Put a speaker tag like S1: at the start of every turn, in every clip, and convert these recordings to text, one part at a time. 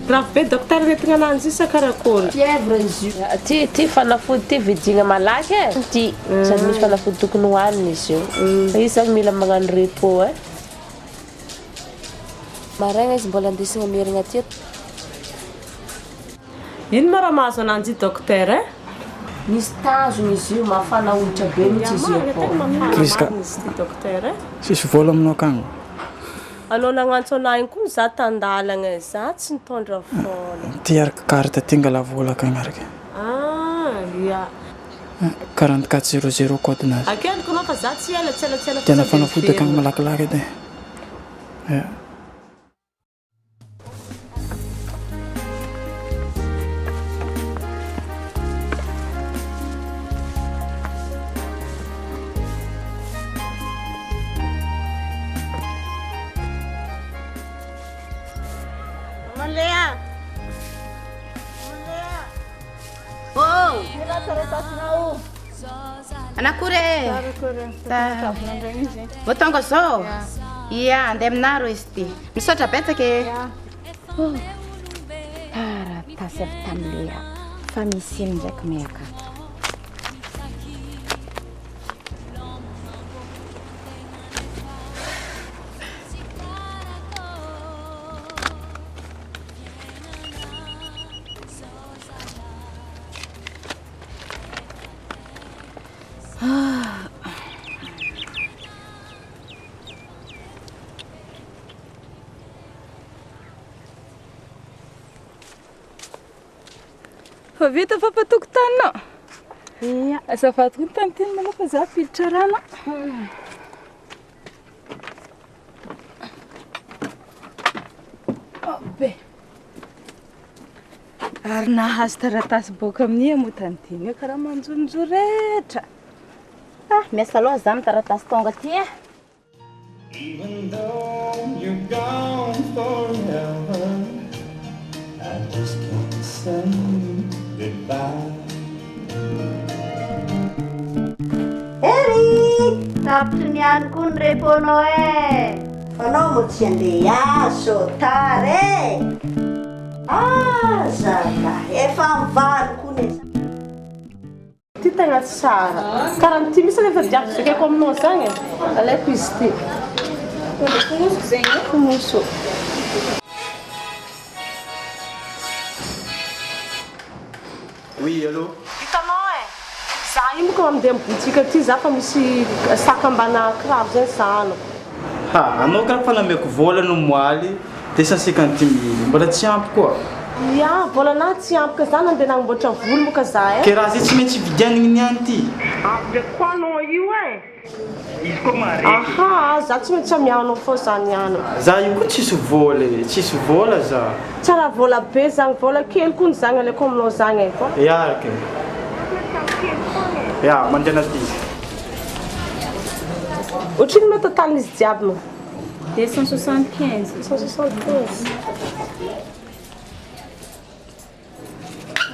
S1: raha be docteur retina ananjy io sa karakory
S2: fièvre izy io ty fanafody ty vidina malaky ty sady misy fanafody tokony hohanina izy io izy zany mila magnano repos maraigna izy mbola andesigna mierigna ty
S1: ino ma raha mahazo ananjy docteur
S2: misy tazony izy io mafana hoditra be mihitsy izy io
S1: docteur
S3: sisy vola aminao akagny
S1: anao nagnantso anahy koa za tandalagna za tsy nitondra vola
S3: ty araka carte tingala vola akagny araka
S1: ia
S3: 4400 code-nazy
S1: akeliko anao fa za tsy ela tsy ela
S3: tena fanafody akagny malakilaky edy
S4: Anakure. Botongo so. Iya, andemnaro isti. Misotra betake. Tara tasef tamlia. Famisin jak meka.
S5: Fa vita fa patokotanao. Iya, azafady koa tanteny mana fa za pilitra rano. Be. Ary nahazo taratasy boka amin'io mo tanteny io karaha manjonjo rehetra.
S4: Miasa loha za taratasy tonga ty
S6: Even though you're gone forever, I just can't say goodbye.
S7: Eric, tapitoniany koa ny reponao fanao mo tsy andeha so tare zaka efa mivary koa ne
S1: ty tegna tsara karaha ty misy rehefa diavy zakako aminao zagny alaiko izy ty fonosiko zegny fonoso
S3: Oui, allô?
S1: hitanao za io moka mandeha mibotsika ty za fa misy saka ambana kiraro zay zano
S3: Anao karaha fa nameko vola no moaly dia 150 000 mbola tsy ampy koa
S1: ia volana tsy ampika za nandeha nagnomboatra volo moka za
S3: ke raha zay tsy maintsy vidianigny niany ty
S1: de quoi anao io izy koa mare aha za tsy maintsy amianao fô za niano
S3: za io koa tsisy vola za
S1: tsara vola be zagny vola kely koa ny zagny alaiko aminao zagny fa
S3: iaraka ya mandeha ty
S1: ohatriny ma totalin'izy jiaby ma
S5: 275.
S1: 175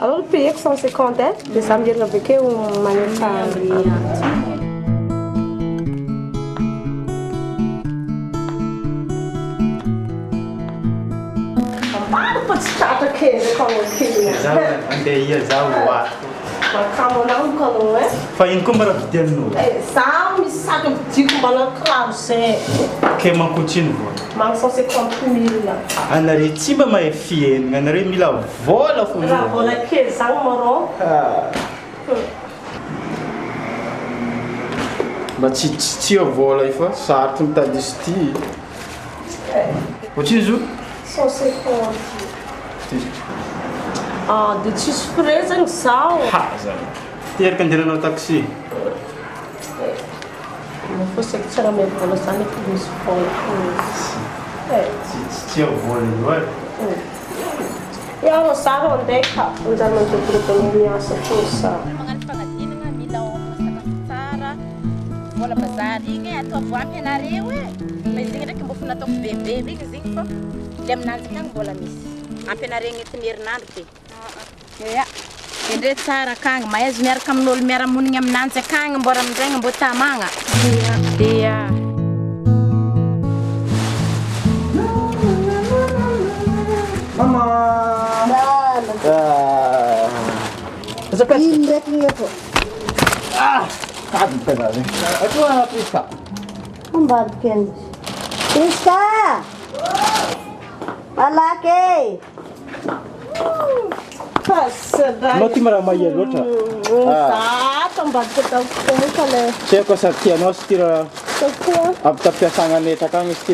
S1: alors payeko 150 dia za mierigna avekeo manefa fa tsy tratra kely kanao kely
S3: andeha ia za hoato
S1: makamo anao kanao
S3: fa ino koa mba raha vidianinao
S1: za misy saka vidiko mbana kiraro zay
S3: ke mankotriny vola
S1: manko 150 000
S3: anare tsy mba mahay fienigna anare mila vola fo
S1: raha vola kely zagny maro
S3: mba tsy vola io fa sarotry mitady izy ty ohatriny zo
S1: 150 dia tsisy frais zagny zao
S3: zany teraka andehananao taxi
S1: fô saky tsy raha miha vola zany efa misy vola
S3: tsy vola io
S1: iaho za rô andeha anjary manjoborobono miasa fô za
S4: magnano fagnadinana mila sakafo tsara vola bazary igny atao voampy anareo fa izy igny ndraiky mbo fa nataoko bebe igny zegny fa le aminanjy akagny mbola misy ampy anareo agnatin'ny herinandro ty ia endre tsara akagny mahazo miaraka amin'olo miara-monigny aminanjy akagny mbora amindraigny mbo tamagna dia
S3: Mama
S7: ndraiky gneko.
S3: Atoa Priska.
S7: Ambadika enzy. Priska! Malaky!
S3: Anao ty maraha maia loatra.
S1: Zato ambadika taoko le.
S3: Tsy haiko asa tianao sy ty raha avy tampiasagna netraka agny izy ty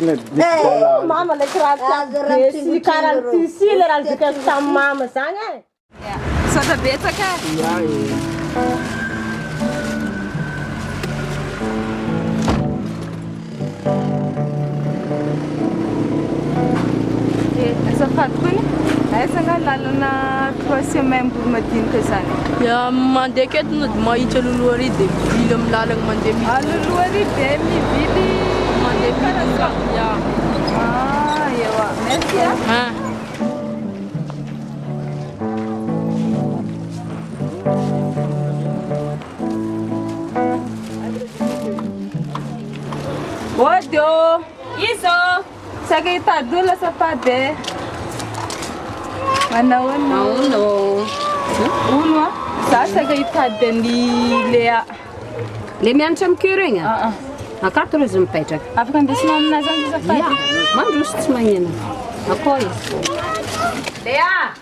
S1: Mama le kiraha ty karaha ty le raha zakaiko tamin'ny mama zany e.
S5: Sota betsaka. Azafady koa aisanga lalana 3 semaines mbola madinika zany.
S8: Ya mandeha aketo no mahitra loloha ary dia mivily amin'ny lalagna mandeha mivily.
S5: Loloha ary dia mivily
S8: Mandeha karazany ya.
S5: Ewa, merci ah. Odio, iso, saka itadula sapade. Mana uno. Uno, saka itade ni Lea.
S9: Le mianatra amin'ny keo regny? Akato rô izy mipetraka.
S5: Afaka andesinao aminazy any zafady?
S9: Ia, mandroso tsy magnino. Akô izy. Lea!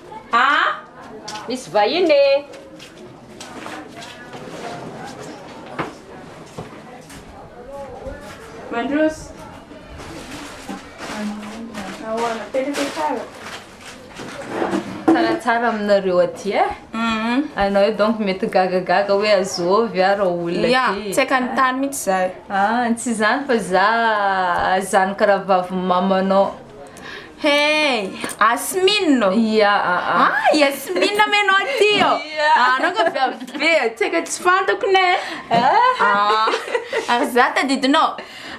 S9: Misy vahiny e.
S5: Mandroso. Ahoana, tena tsara. Tsaratsara aminareo aty e. Anao io donc mety gagagaga hoe azovy ara olona ty. Tsy akanontany mihitsy zaho. Tsy zany fa zany karaha vavy mamanao. Hey, Asmino. Yasmina menao ty ô. Anao ko be, tsaka tsy fantako ne. Ary za tadidinao.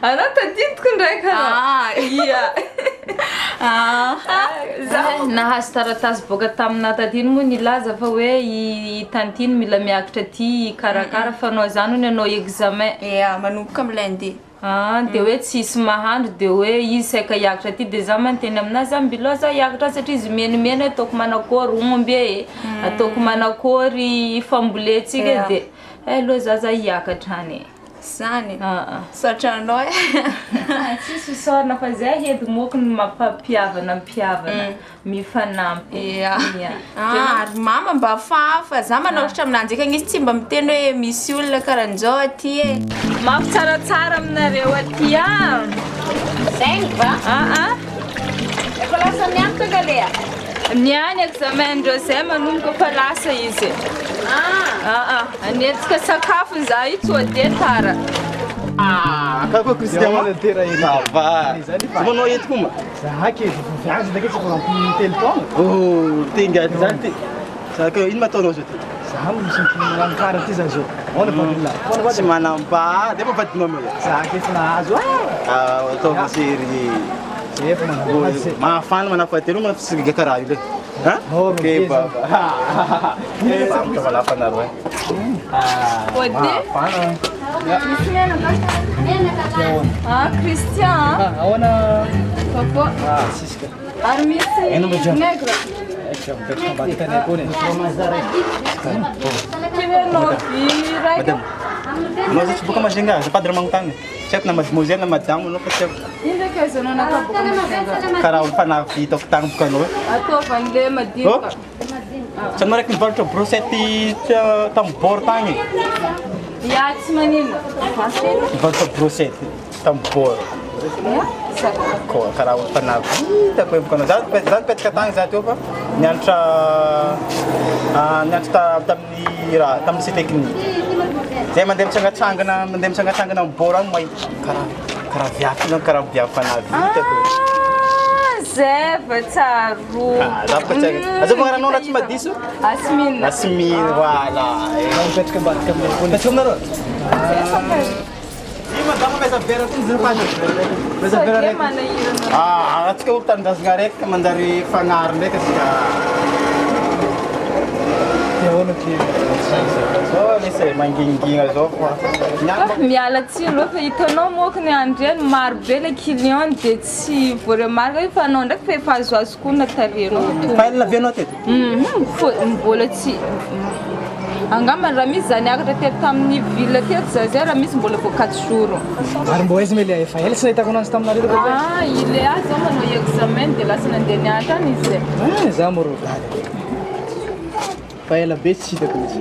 S5: Anao tadidiko ndraiky nahazo taratasy boka tamina tantiny moa nilaza fa hoe i tantiny mila miakatra ty karakara fa anao zany hono anao examen. Manomboka amin'ny lundi. Dia hoe tsisy mahandro dia hoe izy saika hiakatra ty dia za manteny aminazy mbilao za hiakatra satria izy menimena ataoko manakory omby e, ataoko manakory famboletsika dia aloha za hiakatra any. Zany. Satranao e. Tsisy sorna fa zay hedy moko ny mampampiavana mpiavana mifanampy. Ary mama mba fafa za manaotra aminanjy akagny izy tsy mba miteny hoe misy olona karan'izao aty e. Mafy tsaratsara aminareo aty
S9: Saigny va?
S5: Efa lasa miantoka ka Lea? Niany examen-ndreo zay manomboka fa lasa izy. Anetsika sakafo za io tsy odia tara.
S3: Kako Christian manatera iri. Ça va. Manao ety koa ma? Za ke viazy ndreky tsy fa telo taona. Oh, tingaty zany ty. Saka ino mataonao zao ty? Za misy miankara ty zany zao. Ona familina. Tsy manamba, dia mavadinao mo. Za ke efa nahazo. Ataoko sery. Efa manao. Mafana manafatelo manafisiga karaha io le. Ok baba. Ka wala pa na ro.
S5: Odi? Christian.
S3: Awana.
S5: Papa.
S3: Siska.
S5: Armisi. Negro.
S3: Madam. Mas itu bukan masinga, sepadra mangtang. Siap nama muzian nama madam no siap.
S5: Ini kayak zona nak bukan masinga.
S3: Karau pana fitok tang bukan lo.
S5: Atau pandai madin.
S3: Sen mereka berarti prosesi tambor tangi.
S5: Ya, cumanin.
S3: Berarti prosesi tambor.
S5: Ya,
S3: Ko karau pana kita ko bukan zat pet katang zat apa? Nyanta tam si teknik. Saya mendem sangat na borang mai karang biak pana kita ko.
S5: Zeva taru.
S3: Dapat cek. Asa pengaran orang cuma disu?
S5: Asmin.
S3: Asmin, wala. Kamu pet kebat kamu. Pet kamu naro. Ima kamu bisa beres tu zerpan. Bisa beres. Atas kau tandas garek mandari fangar deh ketika. Ya ono ki. So lise manginging azo.
S5: Miala tsilo fa hitanao moko ny andreny maro be le client dia tsy voaremarika hoe fa anao ndraiky fa efa azoazo koa na tarenao
S3: File la vianao teto?
S5: Mbola tsy angamba raha misy zany akatra teto tamin'ny ville teto zay raha misy mbola vo 4 jours
S3: ary mbo aizy mele efa ela sy nahitako anazy taminareo
S5: ile azy zao manao examen dia lasa nandeha niatra any izy zay
S3: za moro fa ela be tsy hitako izy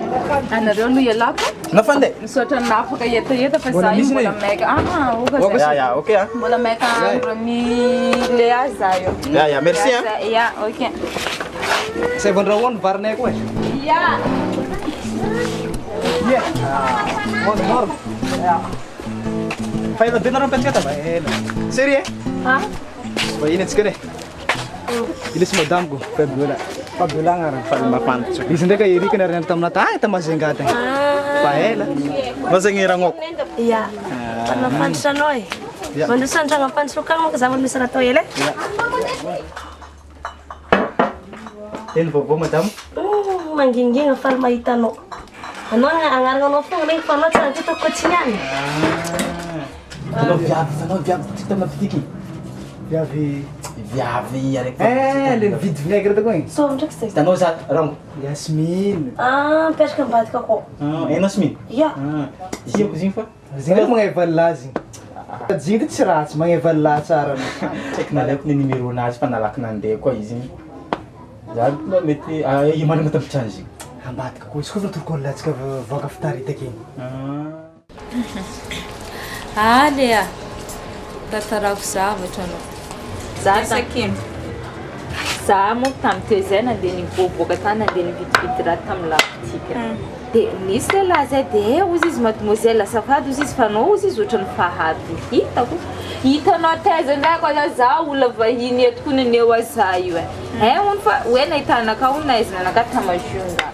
S5: anareo no ialako
S3: nafandeha
S5: misaotra nafaka etaeta fa za io mbola maika
S3: ok
S5: mbola maika andro mile azy za io
S3: merci
S5: ya ok
S3: say vondrahoany varinay koa
S5: ya
S3: moro fa ela be nareo mipetraka ta ela serie fa iny atsika ne ilesy madameko Fabiola agnarany fa mafantatra izy ndraika erika narany taminata tamazenga tagny fa ela mazagny ragnoko
S1: ya fanafantatra anao e mandrosa andragno ampantatra kagny manko za misy raha atao ela
S3: eny vaovao madamo
S1: mangingina faly mahita anao anao agnarana anao fogna regny fa anao tsy raha hitako kotsignany
S3: anao viavy tita mapitiky viavy araiky le mividy vinaigre tako igny
S1: so ndraiky zay
S3: hitanao za rango Yasmine
S1: mipetraka ambadika akao
S3: Yasmine
S1: ya
S3: ziako zigny fa zigny magnevaly lazy zigny tsy ratsy magnevaly la tsara tsaiky nalaiko ny numéro nazy fa nalaky nandeha koa izy igny za mety marina tampitrany zigny ambadika koa izy koa fa toroko latsika voaka fitaritaky igny
S5: Lea tatarako zavatra anao za moa tamin'ny teo zay nandeha niboaboaka tany nandeha nividividy raha tamin'ny labotika dia nisy lehilahy zay dia ozy izy mademoiselle azafady ozy izy fa anao ozy izy ohatrany fahady hitako hitanao taiza ndray koa za olona vahiny eto koa neneo aza io ony fa hoe nahitanaka o na izy nanaka tamazionga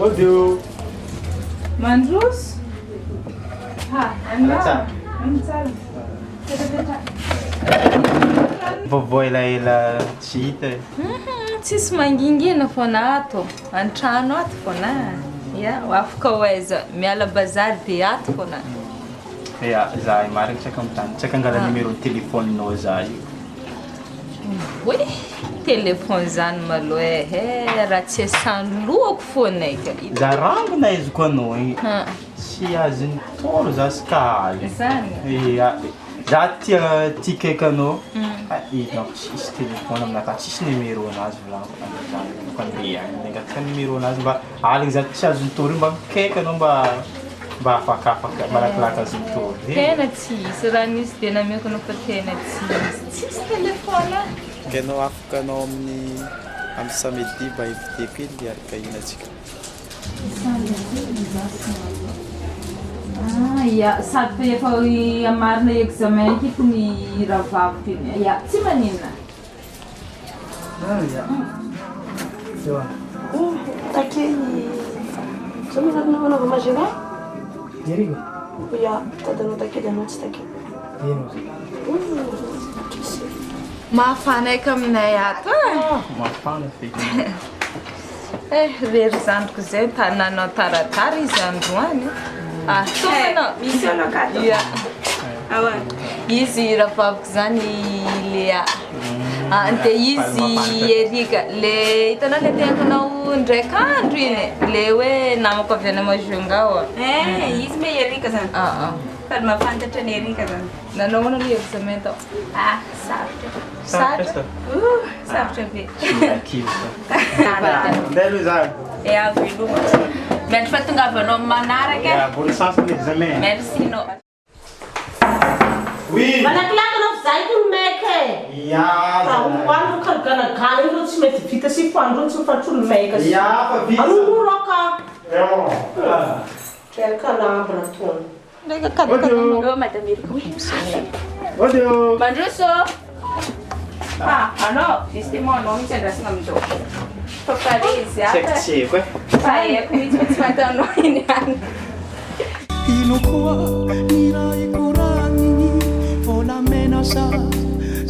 S3: odio
S5: mandroso
S3: vovô elaela tsy hita
S5: tsisy mangingina foana ato an-trano ato foana ya afaka hoaiza miala bazary dia ato foana
S3: ya za marina tsaka amitany tsaka angala numéro téléphone-nao za io
S5: hoe telefony zany maloha raha tsy asan-lohako foanaika
S3: za rangona izy koa anao igny tsy azony toro za sy kaly
S5: zany
S3: za tikaiky anao hitanao tsisy telefony aminaka tsisy numéro anazy volaniko fa andeha agny negatika numéro anazy mba aligny za tsy azony tory mba mikaiky anao mba afakafaka malakilaky azony tory
S5: tena tsisy raha nisy dia nameko anao fa tena tsisy telefony
S10: ka anao afaka anao amin'ny samedi mba inviteko iny miaraka ina atsika
S5: ya sady efa amarina examen eky ny ravaviko iny ya tsy maninona
S1: takeny zao mizaty namanova mazena
S3: erigo
S1: ya tadanao takely anao tsy takely
S5: mafana eky aminay ato
S3: mafana feky
S5: rery zandriko zay tananao taratara izy androany
S1: misy anao kato
S5: izy ravaviko zany Lea dia izy Erika le hitanao le tentanao ndraika andro iny le hoe namako avy any Majunga
S4: izy me Erika zany sady mafantatra ny Erika zany
S5: nanao mana no examen tao sarotra sarotra be
S3: ndelo za
S4: veloma mety fa tonga avanao manaraka
S3: bonne chance pour l'examen
S4: merci no
S3: oui
S1: malakilaky anao zay ko meke hoandro karaganagana io tsy mety vita sy foandro tsy fatrolo meka anoroaka kalambra tony
S5: ndraika kadakadao madame Erika
S4: mandroso anao justement anao mitsy andrasana amizao fa pare izy
S3: tseko
S4: faeko mitsy fa tsy fantanao iny any
S11: ino koa ny raha ikorany volamena sa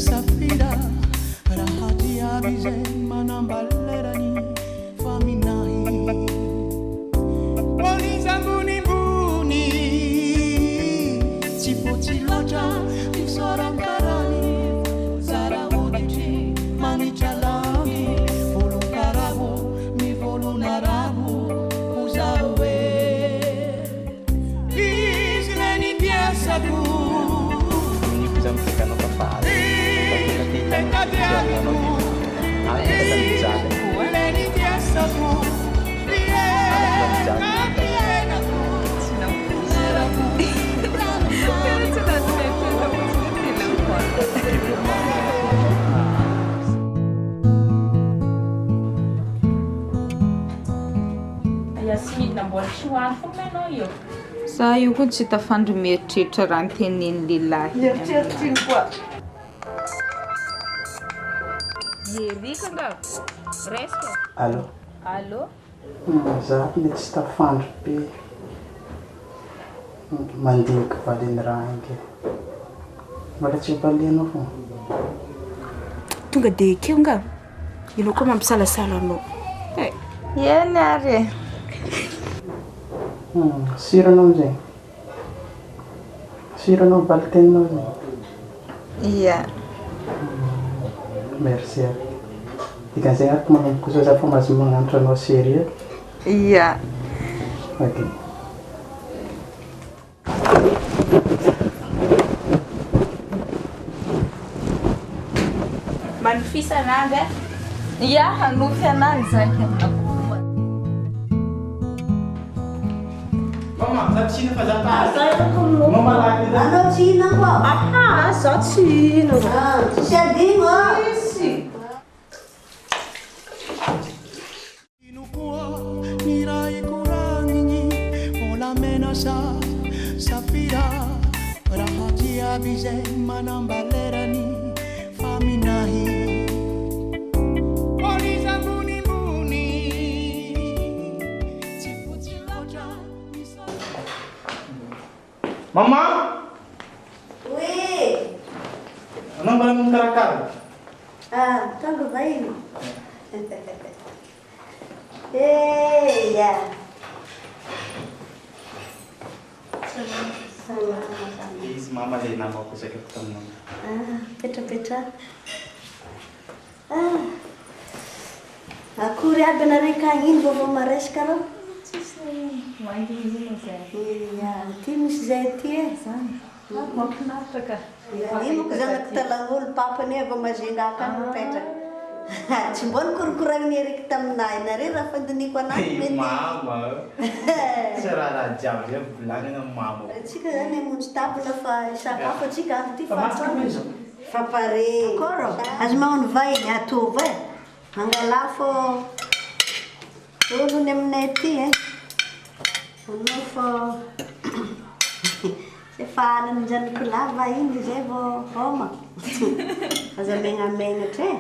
S11: safira raha jiaby zay manambalerany faminahy poliza ambonimbony tsy fotsy loatra misorankarany zara oditry manitra lany volonkaravo ny volonaravo
S5: menao io. Za io koa tsy tafandry mieritreritra raha ny tenin'ny lehilahy.
S1: Mieritreritra iny koa.
S5: Erika nga. Resaka.
S10: Allô?
S5: Allô?
S10: Za le tsy tafandry be. Mandiniky valiny raha inge. Mbola tsy valianao fô.
S1: Tonga dia keo nga. Ianao koa mampisalasala anao.
S5: Iany ary.
S10: Siranao zay. Siranao valiteninao zay.
S5: Iya.
S10: Merci. Dikan'izay ariko manomboka kosa za fa mahazo magnanatra anao sery.
S5: Iya.
S10: Ok.
S5: Manofisa ananjy. Ia, hanofy ananjy zay.
S3: Mama, za tsy hina fa za ta.
S7: Mama lany. Anao tsy hina koa?
S1: Aha, za tsy hina.
S7: Tsy adino.
S11: Nirai kurangini volamena safira raha jiaby zay manambalerany faminahy poliza mbonimbony tsy fotsy loatra
S3: Mama?
S7: Oui.
S3: Anao mbola mikarakara?
S7: Tonga vahiny. Eia.
S3: Izy mama le namako isaka fotoana.
S7: Petrapetra. Akory aby anareo kagny iny vao maresaka rô? Ty misy zay ty e.
S5: Mahafinaritra ka.
S7: Ino moa zanako talan'olo papany avy mazenga akany mipetraka. Tsy mbola nikorokoragny Erika taminahy nareo raha fandiniko anazy mety.
S3: Mama. Tsy raha jiaby zay volagnina mama.
S7: Tsika zany hamonjy tabla fa sakafo atsika avy ty
S3: Fa
S7: fapare. Koro. Azo magnano vahiny atova e. Mangala fô olony aminay ty e. Anao fô efa anany janoko lava iny zay vao homa. Aza megnamenatra e.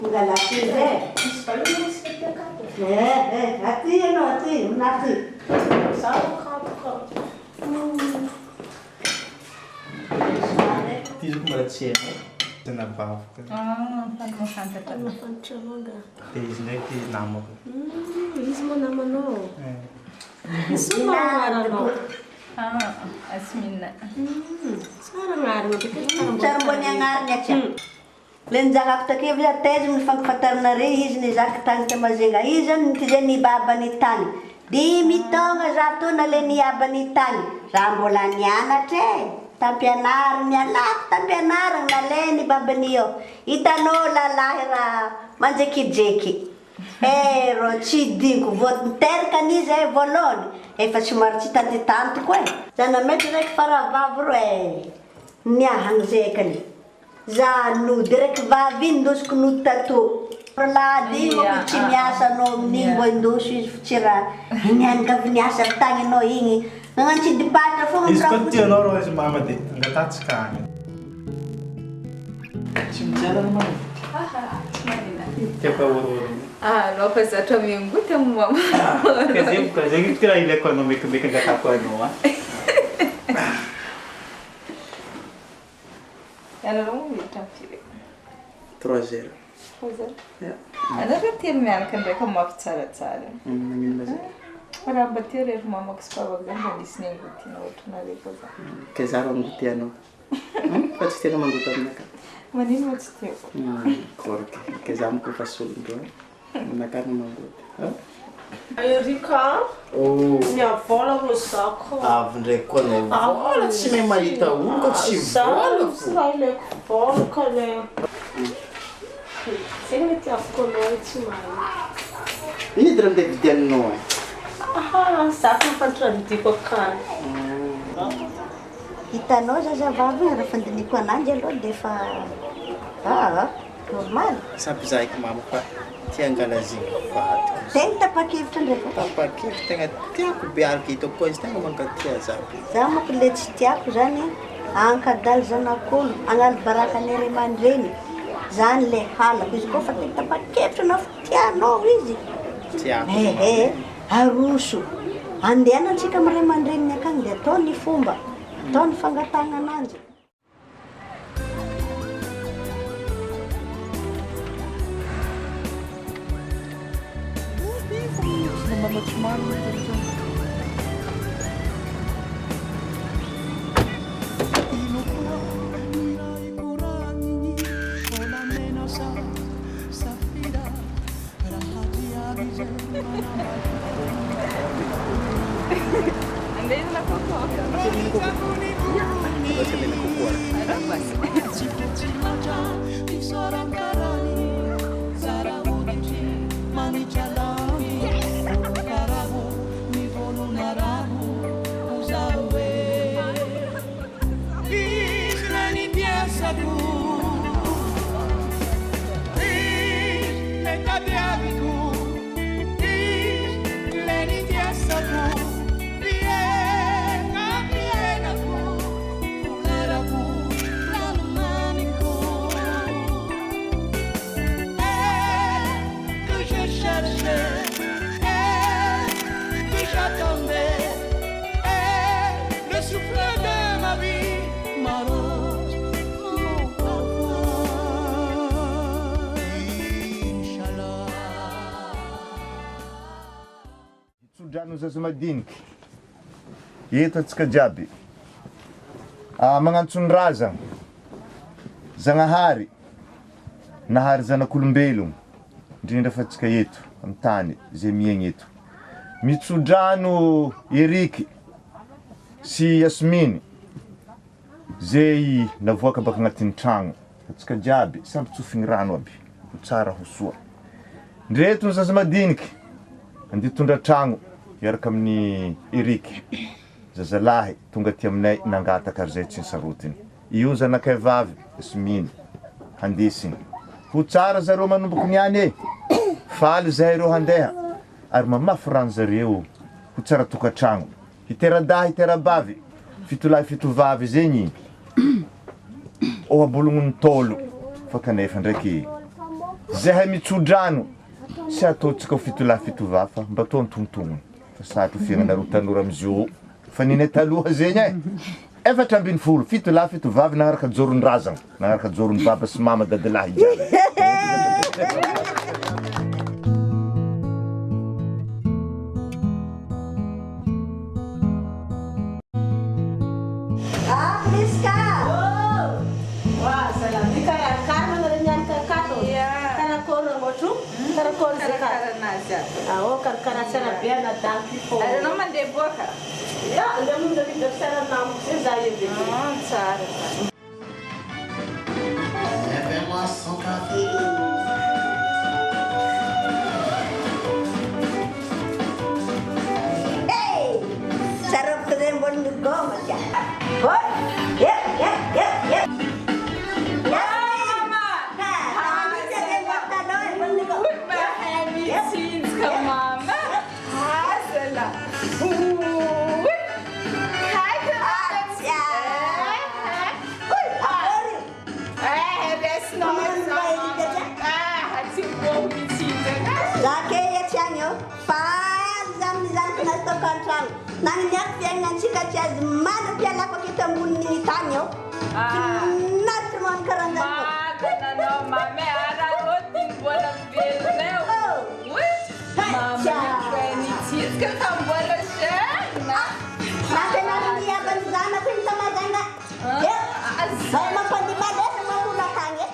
S7: Mangala ty zay. Aty ianao aty, aty.
S3: Ty zoko mbola tsy haiko. Tena bavoka.
S5: Fanafantatra.
S1: Fanafantatra manga.
S3: Dia izy ndraiky namako.
S1: Izy moa namanao. Izy magnarana.
S5: Asmina.
S1: Tsara anarana.
S7: Tsara mbony agnarany atsy. Lenjagako takeo za taiza mifankafantarinareo izy nizaka tany tamazenga. Izy zany nitizay nibabany tany. 10 taona za to nale niabany tany. Za mbola nianatra e. Tampianariny alako tampianariny nale ni babany io. Hitanao lalahy raha manjekijeky. Ro tsy dinko vao niteraka an'izy e voalohany. Efa somary tsy tanty-tanty koa e. Zana mety raiky faravavy ro e. Niahagny zekany. Za nody raiky vavy iny ndosiko nody tato. Lady iny moa tsy miasa anao amin'iny mbo indoso izy fa tsy raha. Nianaka niasa amin'ny tagny anao igny. Nagnano tsy dipatra foana.
S3: Izy koa tianao rô izy mama dia angatatsika agny. Tsy mijery mama.
S5: Tsy marina.
S3: Tiako ahorohoro.
S5: Anao fa zatra miangoty amin'ny mama.
S3: Zay ngitika raha ilaiko anao mekimeky angatako anao.
S5: Ianareo moa miditra ampiry.
S10: 3 heures.
S5: Anareo tery mianaka ndraika mampitsaratsara.
S10: Magnino zay?
S5: Raha mba teo rehefa mamako sy babako zany mba nisy ny angotiana ohatranareo koa za.
S10: Ka za raha angoty anao. Fa tsy tena mangoty aminaka.
S5: Manino moa tsy teo?
S10: Korka. Ka za moko fa solondro. Aminaka no mangoty.
S1: Erika. Miavola ro zako.
S3: Avy ndraiky koa anao vola tsy mahay mahita olo koa tsy vola fo.
S1: Raha ilaiko vola ka le. Zegny mety afaka anao tsy mahay.
S10: Ino edy raha ndeha vidianinao e?
S1: Zako mifantravidiko akany.
S7: Hitanao zazavavy raha fandiniko ananjy aloha dia efa Normal.
S10: Sampy zahiko mama fa tia angalazina vadiko.
S7: Tegna tapa-kevitra ndraiky.
S10: Tapa-kevitra tegna tiako be araka hitako koa izy tegna mankatia zaho.
S7: Za monko le tsy tiako zany ankadalo zanak'olo agnalo baraka ny ray aman-dreny. Zany le halako izy koa fa tegna tapa-kevitra anao fa tianao izy.
S10: Tiako.
S7: Aroso. Andehanantsika amin'ny ray aman-dreniny akagny dia atao ny fomba. Atao ny fangatahana ananjy.
S12: Drano zaza madiniky eto atsika jiaby magnantsondraza Zagnahary nahary zanak'olombelogno indrindra fa atsika eto amin'ny tany zay miaigny eto mitsodrano Eriky sy Yasminy zay navoaka baka agnatin'ny tragno atsika jiaby samby tsofigny rano aby ho tsara ho soa ndreto ny zaza madiniky andeha tondra tragno iaraka amin'ny Eriky zazalahy tonga ty aminay nangataka ary zay tsy nisarotiny io zanakay vavy Yasminy handesiny ho tsara zareo manomboky niany faly zahay reo handeha ary mamafy rano zareo ho tsara tokatragno hitera-dah hitera-bavy fito lahy fito vavy zegny o abologny tolo fa kanefa ndraiky zahay mitsodrano sy ataotsika ho fito lahy fito vavy fa mba atao antontognony fa satro fiaignanareo tanora amizio fa ninay taloha zegny efatra ambin'ny folo fito lahy fito vavy nagnaraka joron-drazagna nagnaraka joron'ny baba sy mama dadilahy jiaby
S1: Karakara tsara be anadaky fô.
S5: Anao mandeha boaka?
S1: Ya, andeha monja anniversaire anamiko zay za edy.
S5: Tsara.
S11: Lève-moi son café.
S7: Hey! Sarap ka rin mo ng goma dyan. Hoy! Yep, yep, yep, yep. Nanyak yang sika jas mana piala ko kita muni tanyo. Nat mon karanda.
S5: No mame ara rotin bola beleu. Mama ni tis ka tambola shana.
S7: Nakena dia banzana pinta magana. Ya. Saya mapandi bade sama pula kange.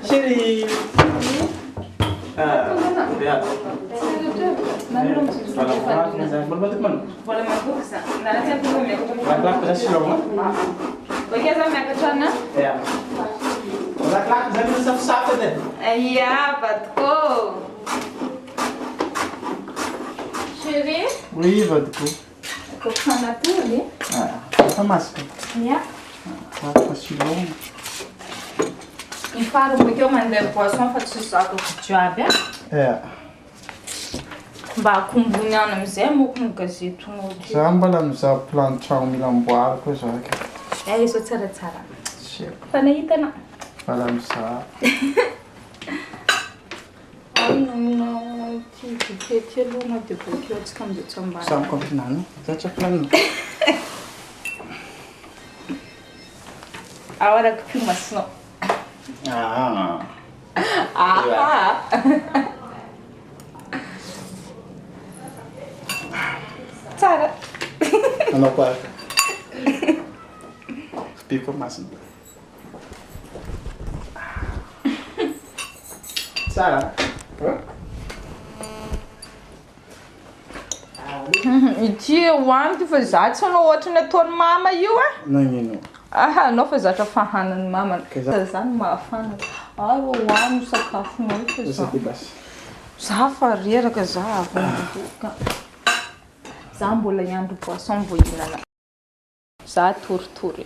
S3: Shiri. Ya. Berbentuk mana?
S5: Boleh masuk sa. Nanti aku mau make.
S3: Lak-lak pada silong mah?
S5: Bagi saya make sana?
S3: Ya. Lak-lak jadi saf-saf deh.
S5: Iya, betul. Chérie?
S3: Oui, betul.
S5: Aku kana tuh ni.
S3: Apa mas?
S5: Ya.
S3: Apa silong?
S5: Ifaro bakeo mandeha poisson fa tsy zako jiaby a. Mba akombony any amizay moko ny gazetonao ty.
S10: Za mbala mizaha plan tragno mila amboariko zaka.
S5: Iso tsaratsara. Fa nahitana.
S10: Mbala mizaha.
S5: Ty aloha na dia bakeo tsika mijotso ambany.
S10: Samy kampinany, zatra plan.
S5: Ahora que filmação.
S10: Ah.
S5: Tsara.
S10: Anao koa. Spiko masina. Tsara.
S5: Ity hoaniko fa za tsy anao ohatra ny ataon'ny mama io a.
S10: Nagnino?
S5: Aha, anao fa zatra fahanan'ny mama. Zany mahafana. Aro hoaniko sakafonao fa za. Za fa reraka za avy ndoka. Za mbola hiandro poisson vao hihinana. Za toritory.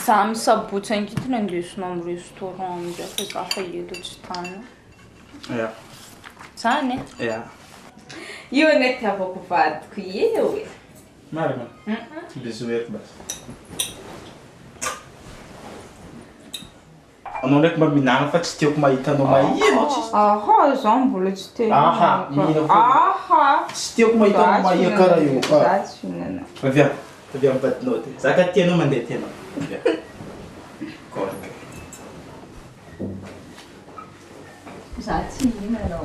S5: Za misabotsy ankitina indesinao amin'ny restaurant amizay fa za fa eto tsy tany.
S10: Ja.
S5: Zany e?
S10: Ja.
S5: Io ane tiavako vadiko io e.
S10: Marina. Bisous eto bas. Anao ndraiky mba mihinana fa tsy tiako mahita anao mahia tsisy.
S5: Aha, za mbola tsy te.
S10: Aha,
S5: aha.
S10: Tsy tiako mahita anao mahia karaha io.
S5: Za tsy mihinana.
S10: Avia amin'ny vadinao ty. Za ka tianao mandeha tianao. Korka.
S5: Za tsy mihinana.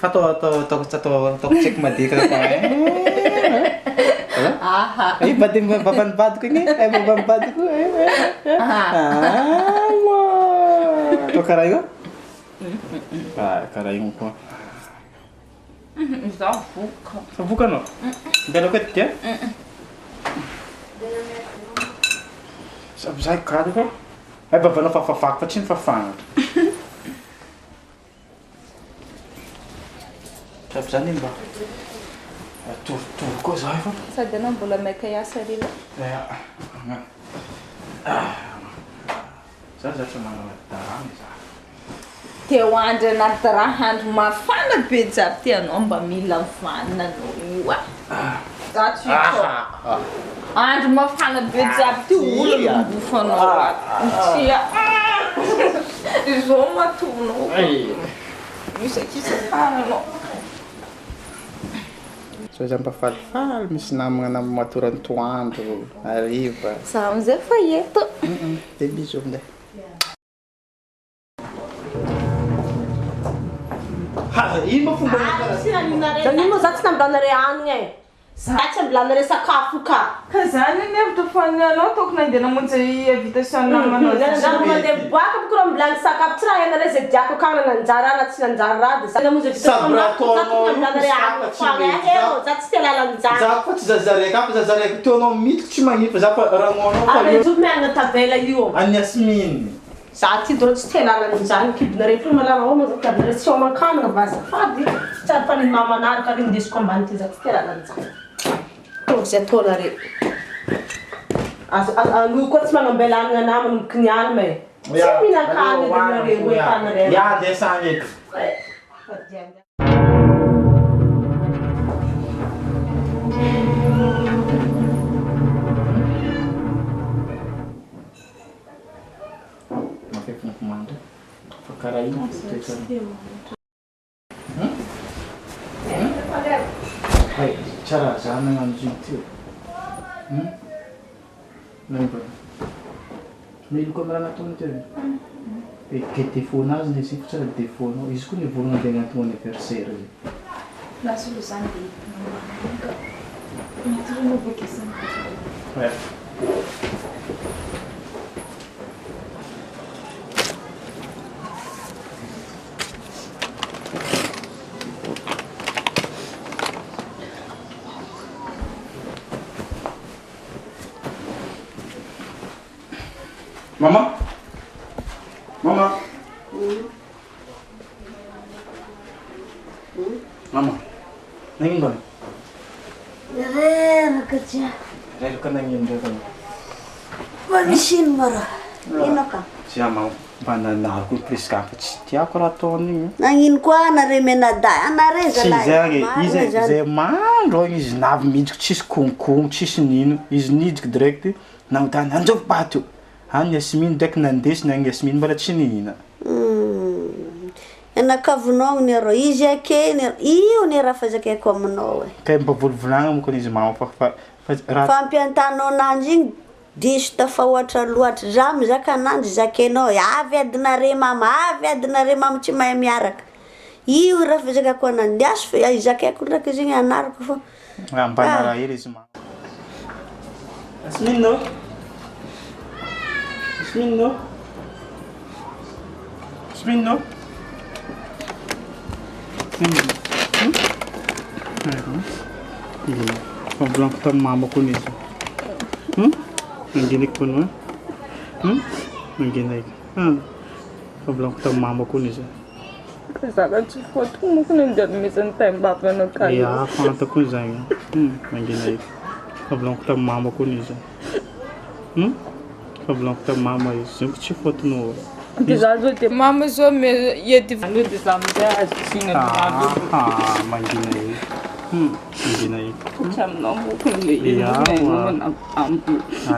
S10: Fa ataoko tseky madika fa.
S5: Aha.
S10: Ay badim baban badiko ni. Ay baban badiko. Ah. To karaha io? Karaha io ko.
S5: Za voka.
S10: Fa voka no? Dala ko ty? Sabi sa karaha ko. Ay babanao fafafako fa tsy fafana. Sabi sa ni ba? Tur ko za fa.
S5: Sady anao mbola maika hiasa rila.
S10: Za zatra manana darana za.
S5: Teo andro anaty rahandro mafana be jiaby ty anao mba mila vanina io a. Za tsy ito. Andro mafana be jiaby ty olo nombofanao. Tia. Izao matonao. Isakisakana.
S10: So za mpafalifaly misy namagna namagna matorany toandro ariva.
S5: Za amizay fa eto.
S10: De bisous amin'izay. Ino fomba
S1: Zany moa za tsy nambilanare hanigna e. Za tsy ambilanare sakafo ka.
S5: Ka zany ny hevitra fanny anao tokony handeha namonjy invitation namanao.
S1: Za mandeha boaka boka raha ambilany sakafo tsy raha ianare zay diako akagny nanjara raha tsy nanjara raha dia za namonjy invitation za tokony ambilanare hanigna foagna. Za tsy te lalan'izany.
S10: Za fa tsy zazareka fa zazareka teo anao mitiko tsy magnify za fa ranoanao fa
S1: io. Azo miarana tabela io.
S10: Any Yasmine.
S1: Za ty dôla tsy te lalan'izany kibinare fo malala ao mazao kabinare tsy homan-kanina vazafady. Tsara fa ny mamanary ka ry indesiko ambany ty za tsy te lalan'izany. Zay ataonare. Aloha koa tsy magnambela hanigna namana nomboky ny alina e. Tsy mihinan-kanina dinare hoe tanare.
S10: Ya desagny eto. Mafefinako fa karaha ino Ay, tsara za nagnano izy teo. Naimba. Milo ko raha nataony teo. Ke défaut nazy le sify tsara défaut anao. Izy koa ny volana andeha agnatony anniversaire izy.
S5: Lasolo zany dia mety renovaka izany.
S10: Ouais. Mama? Mama? Mama? Nangin ba?
S7: Reraka dia.
S10: Reraka nangin ba?
S7: Manisin mara. Ino ka?
S10: Tsy ama mba nanariko presque fa tsy tiako raha ataon'igny.
S7: Nagnino koa anare menada? Anare
S10: Tsy zany izay mandro igny izy navy midiko tsisy konkono, tsisy nino. Izy nidiko direct nagnontany anjovy bato io. Any Yasmine ndraiky nandesiny any Yasmine mbola tsy nihina.
S7: Anakavinao ni arô izy ake io ni raha fazakako aminao e.
S10: Kay mba volovolagna moko izy mama fa raha
S7: fampiantanao ananjy igny diso tafahoatra loatra. Za mizaka ananjy zakenao avy adinare mama tsy mahay miaraka. Io raha fazakako ananjy ndiaso fa izakako ndraiky izy igny anarako fô.
S10: Ambana raha hely izy mama. Yasmine no? Yasmine no? Yasmine no? Pablang kita mama ko niya. Nanginig ko no? Nanginig. Pablang kita mama ko niya.
S5: Zagan si foto mo ko nandiyan minsan time bapa no kayo.
S10: Iya, pangata ko zang. Nanginig. Pablang kita mama ko niya. Pablang kita mama is. Yung si foto no.
S5: Dizazo te mama so me yeti anu disamde asinga
S10: manginai. Manginai.
S5: Cham no bu kunle.
S10: Iya.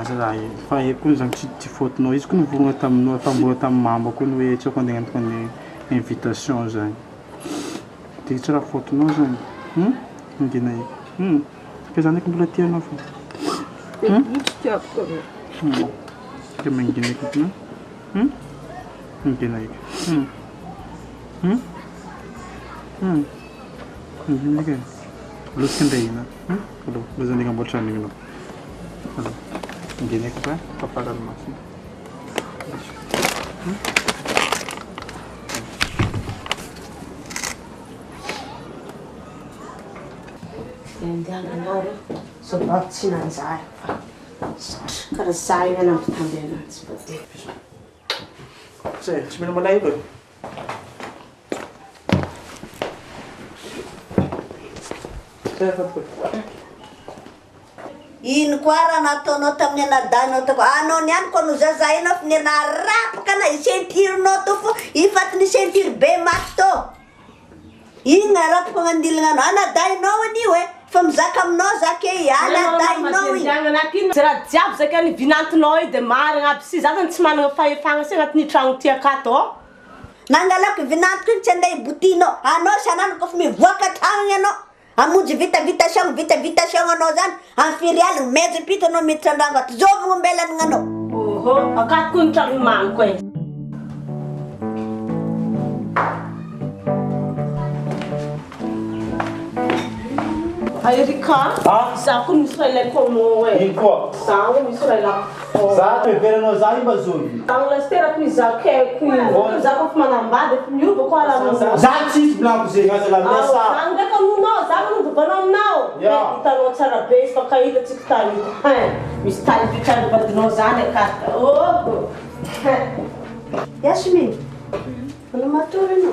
S10: Saya fai kun sang ci foto no is kun vunga tam no tam mama kun we cho kon dengan kon invitation zang. Ti tsara foto no zang. Manginai. Pesane kun berarti no fo.
S5: Tiap ko.
S10: Ke manginai kun. Mungkin lagi. Ini kan. Luskan deh ini. Kalau lusan dengan bocor nih kalau. Mungkin lagi apa? Paparan masih.
S1: Jangan naruh sebab sinan saya. Kalau saya nak tambah seperti itu.
S10: Saya minum malay ba?
S7: Ino koa raha nataonao tamin'ny anadanao tako. Anao niany koa no zazahinao fa nianarapaka na isentirinao to fo ifatin'ny sentiri be maty to. Iny arapaka gn'andilagnanao. Anadahinao anio e. Fa mizaka aminao zake anadahinao iny.
S1: Raha jiaby zaka ny vinantinao io dia marina aby si za zany tsy manana fahefagna sy agnatin'ny tragno ty akato.
S7: Nangalako vinantiko iny tsy andeha ibotinao. Anao sanandro koa fa mivoaka tragno ianao. Amonjy vitavitation anao zany. Amin'ny firialy mejo pito anao miditra andragno ato. Zovigno ombelany anao.
S1: Oho, akato koa ny tragno manko e. Erika, za ko misy raha ilaiko aminao e.
S10: Ino koa?
S1: Za misy raha ilaiko.
S10: Za toeveranao za io mba zovy.
S1: Ang lasterako izakeko io. Za ko fa manambady efa miova koa raha aminao.
S10: Za tsisy bilaniko zegny aza la miasa.
S1: Za ndraiky aminao, za manodovanao aminao. Hitanao tsara be izy fa kahitatsika tany. Misy tany pitrany vadinao zany akato. Oh.
S7: Yasmine, wala matory no.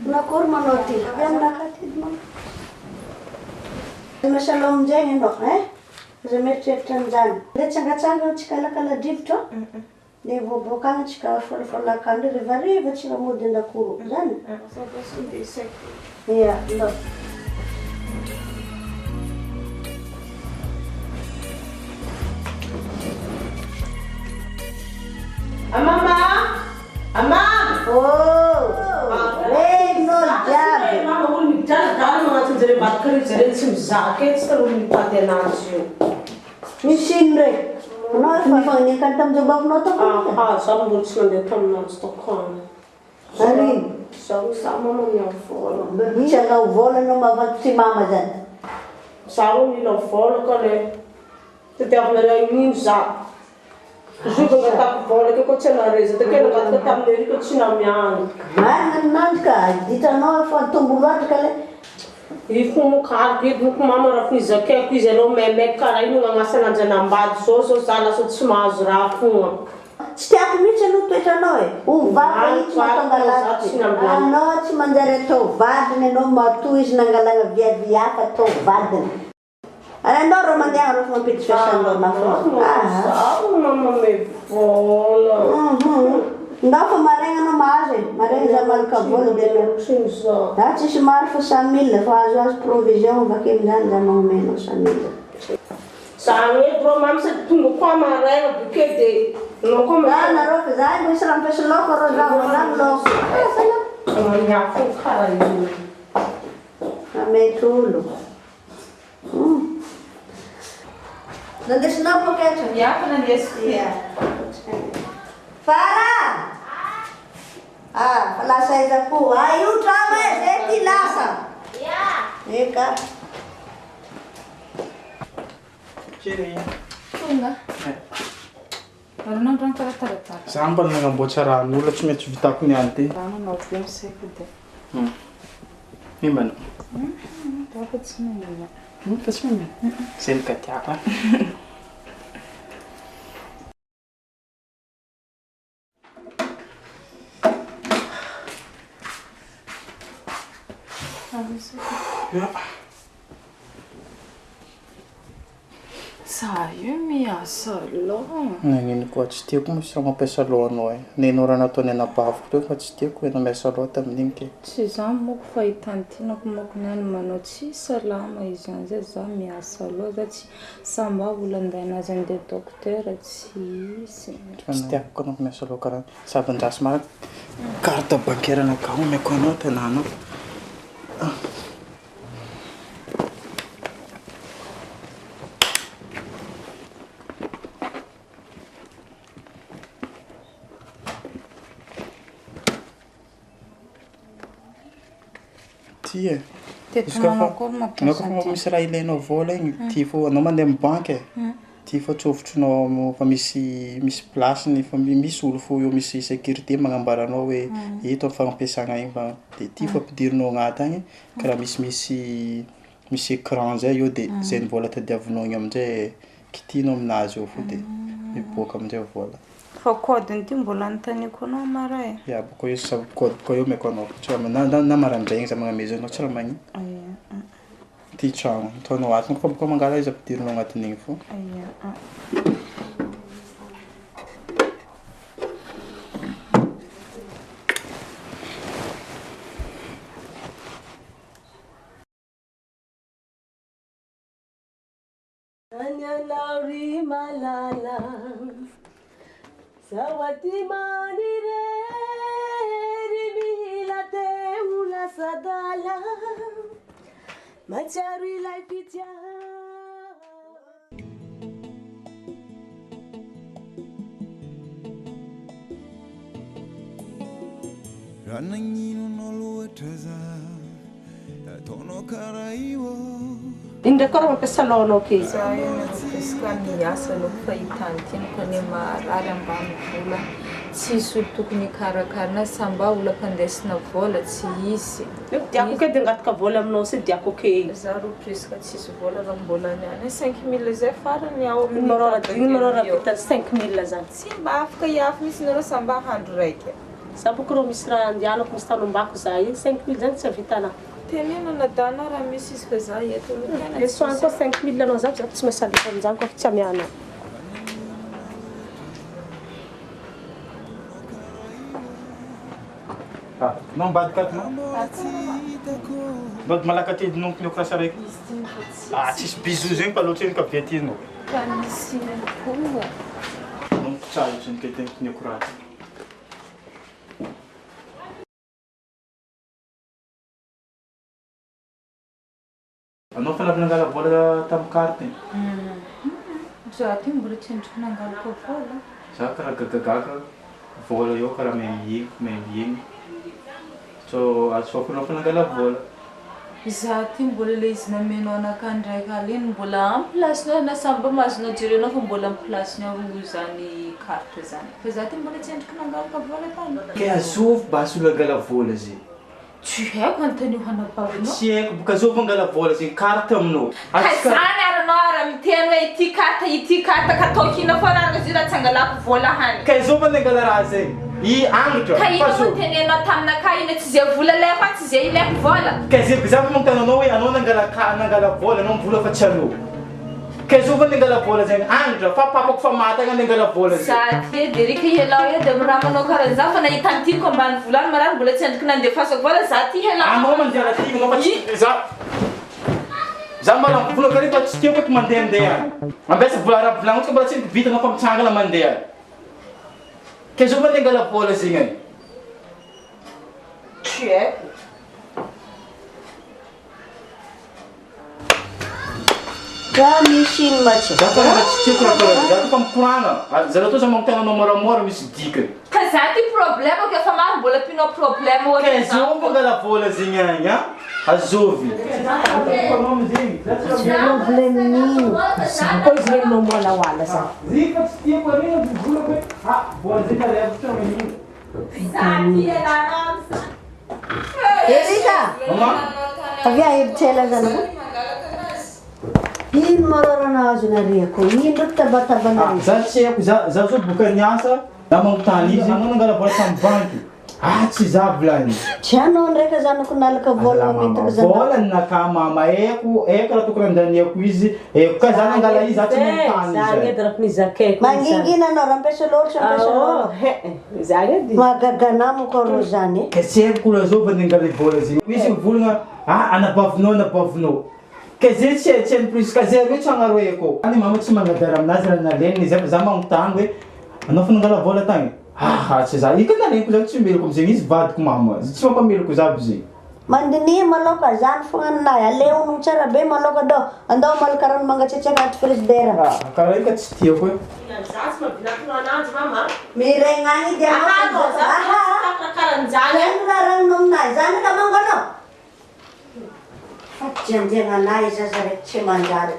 S7: Nakory manao ty. Avy aminakaty. Masalao amin'izay ianao Za mieritreritra an'izany. Dia tsangatsanga tsika alakaladrivotra dia voaboakagna tsika folafolakandro rehefa tsika mody an-dakoro zany. Ia, ndao.
S1: Mama! Mama!
S7: Oh! Regno jiaby!
S1: Mama, olo midradrano magnatin'izare mbadika zareo tsy mizaka e, tsy tara olo mitady anazy io.
S7: Misy ino ndraiky? Anao efa nifagnekany tamin'izao bavinao tao?
S1: Zaho mbola tsy mandeha taminazy tokony.
S7: Arino?
S1: Zaho mama miao vola.
S7: Misy anao vola anao mahavanto si mama zany?
S1: Zaho mila vola ka le. Tadiavinareo ino zaho. Zuba ngatako vola ke ko tsy nareza takeo ngataka tamin'ny Erika tsy namiany.
S7: Marina ninandry ka, ditranao efa tombo loatra ka le.
S1: Ifo mokaloka edy moko mama raha nizakaiko izy anao maimaiky karaha ino nagnasa ananjy anambady zao za lasa tsy mahazo raha fogna.
S7: Tsy tiako mihitsy aloha toetranao e. Ovava io tsy mahatonga lasitra. Anao tsy manjary atao vadiny anao matoa izy nangalana viavy hafa atao vadiny. Andao rô mandeha rô mampiditry fiasanao
S1: Zaho mamame vola.
S7: Ndao fa maraigna anao mahazo e. Maraigna za malaka vola dia da tsisy maro fa 100 000 fa azoazo provision bakeo amin'izany za magnomenao 100 000.
S1: Zany edy rô mamy sady tonga koa maraigna bokeo dia anao koa
S7: narô fa za misy raha mampiasa laoko rô za manano laoko.
S1: Maniafo karaha io.
S7: Mety olo. Nandesinao poketra?
S5: Ia, fa nandesiko.
S7: Farah! Fa lasa aiza koa. Io trano e, zay ty lasa. Eka.
S10: Kely.
S5: Tonga. Aronao androany karataratara.
S10: Za mba nagnamboatra rano, olona tsy maintsy vitako niany ty.
S5: Rano anao be misaiko dia.
S10: Mimbana.
S5: Fa tsy magnina.
S10: Fa tsy magnina. Zay ny ka tiako.
S5: Za io miasa loha.
S10: Nagnino koa tsy tiako misy raha mampiasa lohanao e. Nenao raha nataony anabaviko teo fa tsy tiako hoe namiasa loha tamin'igny ke.
S5: Tsy zany moko fa hitantinako moko niany manao tsy salama izy any zay za miasa loha za tsy samba olo andeha anazy andeha docteur tsy izy.
S10: Tsy tiako koa anao miasa loha karaha sady andrasy mara carte bancaire anakao omeko anao tanànao. Tia. Anao koa misy raha ilainao vola igny, tia fô anao mandeha amin'ny banky e. Tia fô tsofotronao fa misy placeny fa misy olo fô eo misy sécurité magnambara anao hoe eto amin'ny fampiasagna igny fa dia tia fô ampidirinao agnaty agny karaha misy écran zay eo dia zay ny vola tadiavinao igny amin'izay kitihinao aminazy eo fô dia miboaka amin'izay vola.
S5: Fa code ty mbola anontaniako anao mara e.
S10: Ya, boko io sa code ko io meko anao. Tsy na marandraigny za magnamezanao tsy raha magny. Ty tragno, ataonao atiny fa boko mangala izy ampidirinao agnatin'igny fô.
S1: Lauri malala Zawadi manire Rimila teula sadala Machari lai pitya
S6: Ranangino no luetaza Tono karaiwo
S1: Inda karo mampiasa laonao ke
S5: za io nampiasaka miasa aloha fahitantinako ny marary ambany vola tsisy olo tokony hikarakara samba olo ampandesina vola tsy izy.
S1: Diako ke dia angataka vola aminao sy diako ke.
S5: Za ro presque tsisy vola raha mbola niany 5 000 zay farany ao
S1: amin'ny marora vita 5 000 zany.
S5: Tsy mba afaka hiafy mihitsy nareo samba handro raiky.
S1: Za boko rô misy raha andianako misy tanombako za iny 5 000 zany tsy avitanao.
S5: Tenena nadana raha misy izy fa za eto
S1: le soin koa 5 000 anao za tsy masalika amin'izany koa tsy amiana.
S10: Não bate cá, não? Bate malaka ty não que crasa rek. Tsisy bizu zegny pa loatra ka vietino.
S5: Kanisy ponga.
S10: Não tsara zegny ke tem que kurata. Anao fa nangala vola tamin'ny carte.
S5: Za ty mbola tsendriky nangala ko vola.
S10: Za karaha gagagaga vola eo karaha mehiny. So atsofonao fa nangala vola.
S5: Za ty mbola le izy namenao anakah ndraiky aliny mbola amplacenao na samba mazonao jerenao fa mbola amplacenao zany carte zany. Fa za ty mbola tsendriky nangala ko vola tany.
S10: Ke azovy basy olo angala vola zay.
S5: Tsy haiko antonio hanapavinao.
S10: Tsy haiko boka azovy angala vola zay carte aminao.
S5: Zany aranao ara miteny hoe ity carte ka tokina foana ara izy raha tsy angalako vola hany.
S10: Ka azovy angala raha zay. I angitra.
S5: Ka ino mo tenenao taminakah ino tsy zay vola lay fa tsy zay ilaiky vola.
S10: Ka zay za fa magtanonao hoe anao nangala vola anao mivola fa tsy anao.
S3: Kesova ningala vola zegny andra fa papako fa matagna ningala vola zegny.
S5: Sady dia rika helao edy amin'ny raha manao karaha zao fa nahita an'tiko ambany volany marary mbola tsy endriky nandefasako vola za ty helao.
S3: Anao mandeha ty anao fa tsy za mala vola kare fa tsy tiako eky mandehandeha. Ambesa vola raha volagniko mbola tsy vitanao fa mitsangana mandeha. Kesova ningala vola zegny.
S1: Tsy haiko.
S7: Raha misy ino matsy.
S3: Za fa tsy tiako raha za fa mikoragna. Za to za magntena anao moramora misy dikany.
S5: Ka za ty problème ke fa maro mbola pinao problème ohatra.
S3: Kesova ningala vola zegny agny a. Azovy.
S7: Problème nino?
S1: Koa izy regninao moalaoala za.
S3: Zifa tsy tiako arena vola hoe vola zegny arevitra menino.
S7: Erika! Avy aheritrela zany. Ino marorana azonareko? Ino ndraiky tabatabanareo?
S3: Za tsy haiko za zao boka niasa na magnotany izy anao nangala vola tamin'ny banky. Tsy za volany.
S7: Tsy anao ndraika zanako nalaka vola mitako zany.
S3: Vola naka mama eko raha tokony andaniako izy. Eko ka za nangala izy za tsy magnotany izy.
S1: Za ngedy raha nizakaiko.
S7: Mangingina anao raha ampesa loatra ampesa loatra.
S1: Za ngedy.
S7: Magagana mo ko ro zany.
S3: Ka tsy haiko kula zao nangala vola zegny. Izy mivolagna anabavinao. Ka zay tsy any plus ka zay hoe tsagnareko. Ani mama tsy magnadara aminazy raha naleny izy za magnotany hoe anao fa nangala vola tagny. Tsy za ika naleniko za tsy meloko amizegny izy vadiko mama. Tsy mampameloko za aby.
S7: Mandini maloka zany fogna ninahy aleono tsara be maloka do andao malaka rano mangatsiatsiaka anaty frigidaire.
S3: Karaha ika tsy tiako hoe.
S1: Za tsy mahavinakino ananjy mama.
S7: Miregna agny dia
S1: anao. Za karan'izany.
S7: Rano aminahy zany ka mangonao. Janjana anahy zaza reky tsy manjary.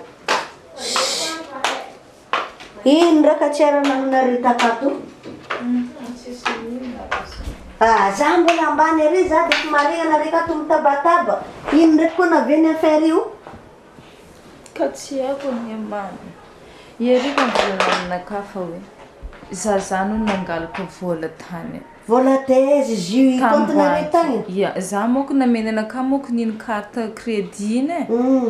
S7: Ino ndraika tsy arana aminarita akato? Za mbola ambany ary za dia marihana reky ato mitabataba. Ino ndraiky koa naveny affaire io?
S5: Ka tsy haiko ny ambany. Erika mivolana aminakahy fa hoe za zany nangalaka vola tany.
S7: Vola taiza izy io compte-nareo tagny?
S5: Ia, za moko nameny anakahy moko nino carte crédit iny e.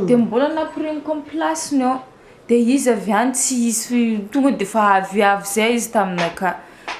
S5: Dia mbola nampirigniko amin'ny placeny ao. Dia izy avy any tsy isy tonga dia fa avy zay izy taminakahy.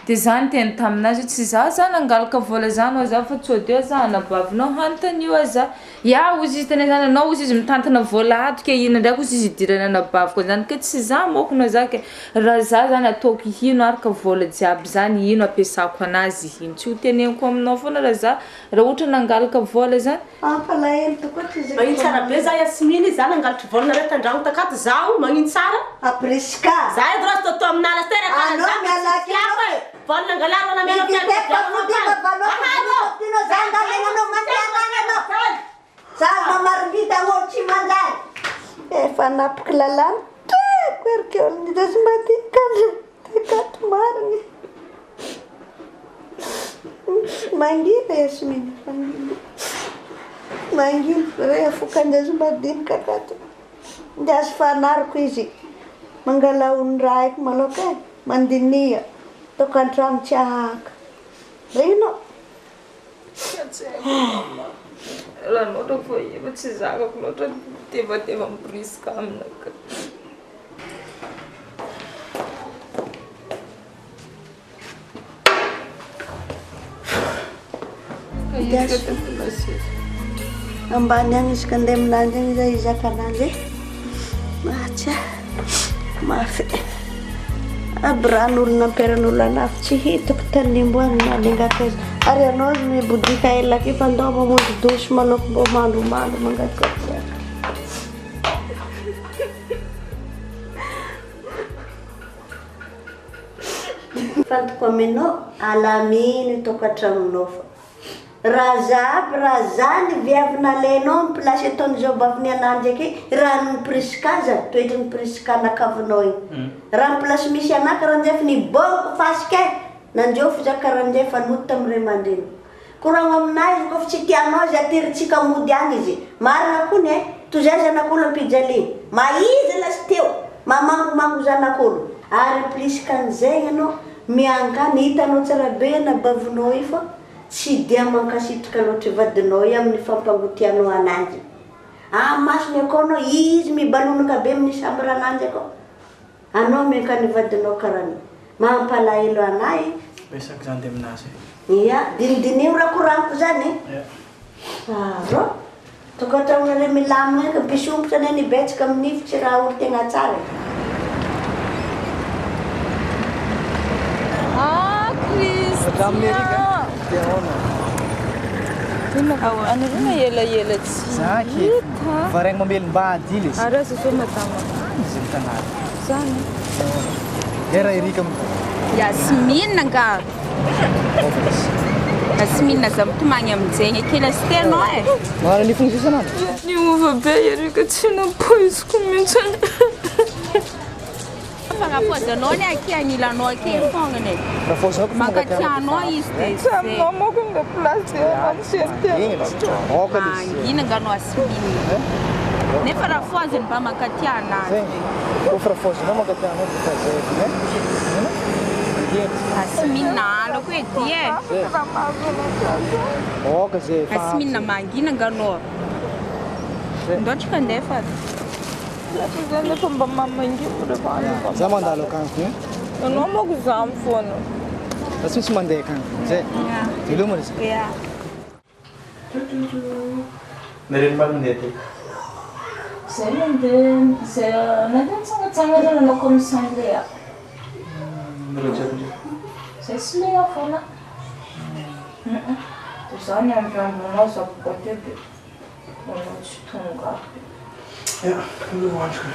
S5: Dia za niteny taminazy tsy za nangalaka vola zany ho za fa tsôdy za anabavinao hantany io za. Ia, ozy izy teny zany anao ozy izy mitantana vola ato ke ino ndraiky ozy izy idirana anabaviko zany ke tsy za moko no za ke raha za zany ataoko ino araka vola jiaby zany ino ampiasako anazy ino tsy ho teneniko aminao foana raha ohatra nangalaka vola zany.
S7: Palahelo tokoa tsy izy.
S1: Magnino tsara be za Yasminy za nangalatra vola nareo tandragno takato zaho magnino tsara.
S7: Apriska.
S1: Za edy raha toto aminala tera
S7: Anao mialaky eo.
S1: vola nangalaro na melo
S7: Tena mamaribita ngolo tsy manjary. Efa napiky lalana. Kwerkeolny zasy madinikandra. Tekato mariny. Mangina Yasminy. Mangina. Re fokanjasy madinika kato. Jasy fanariko izy. Mangala undraiky maloka. Mandinia. Tokantrano tsy ahaka. Rino.
S5: Raha loatra fô efa tsy zakako loatra tevateva mirisika aminaka.
S7: Ambany agny izy ka andeha aminanjy agny izy izaka ananjy. Matsa. Mafy. Aby ran'olona namperan'olona anafy tsy hitako tanimboany nalingaka izy. Ary anao izy mibodika elaky fa andao mamonjy dosy maloko mbo mandromandro mangatsatsaka. Fantoko aminao alaminy tokantragnonao fa. Raha zany viavy nalainao amin'ny plasy ataony zao baviny ananjy aky raha ny prisika zany toetry ny prisika anakavinao igny. Raha ny plasy misy anaka raha njefa niboko fasika nanjofo za karanjay fa nody tamin'ny ray aman-dreny. Koragno aminahy izy kofa tsy tianao izy atiritsika mody agny izy. Marina kony toy zay zanak'olo ampijaly. Maizy lasy teo mamangomango zanak'olo. Ary plisika an'izay anao miangany hitanao tsara be nabavinao io fa tsy dia mankasitrika loatra vadinao amin'ny fampangotianao ananjy. masony akao anao izy mibalonoka be amin'ny sambarananjy akao. Anao meka nivadinao karany. Mampalahelo anay.
S3: Besak zany dia aminazy.
S7: Ia, dinidinio rakoraniko zany. Ro. Tokantragnonareo milamina ka bisompotra ane nibetsaka amin'ny nify raha olo tegna tsara.
S5: Christian! Ano rin na yela-yela siya?
S3: Zaki, vareng mamilin-badi ilis.
S5: Ara, susunod tama.
S3: Zintangan.
S5: Saan?
S3: Era Erika mo.
S4: Yasmin nga. Yasmin na zam tumanya mzenye kila steno eh.
S3: Mahalo ni fungsi sana.
S5: Ni uvabe Erika china boys kuminsan.
S4: Pangapoza none akianyila no akifongane.
S3: Rafosa ko
S4: makatiano iste.
S5: Mama ko nga plastic ang sente.
S4: Ina ngano Yasmin. Ne para foza pa makatiana.
S3: Ko rafosa no makatiano fazer, né?
S4: Yasmin na lo kwetie.
S3: Kasi
S4: Yasmin na mangina ngano. Ndo chikandefa.
S5: Zanda pamba mama ingi udah banyak.
S3: Zaman dah lokang ni.
S5: Ano mau guzam phone.
S3: Asmi semandai kan. Zee. Tilu manis.
S4: Iya.
S10: Nerin mana nanti?
S5: Saya nanti sangat dalam komisan dia.
S10: Belajar.
S5: Saya selia phone. Terus ane ambil mana sabuk dia. Mana cutungga.
S10: Ja, lu handschoen.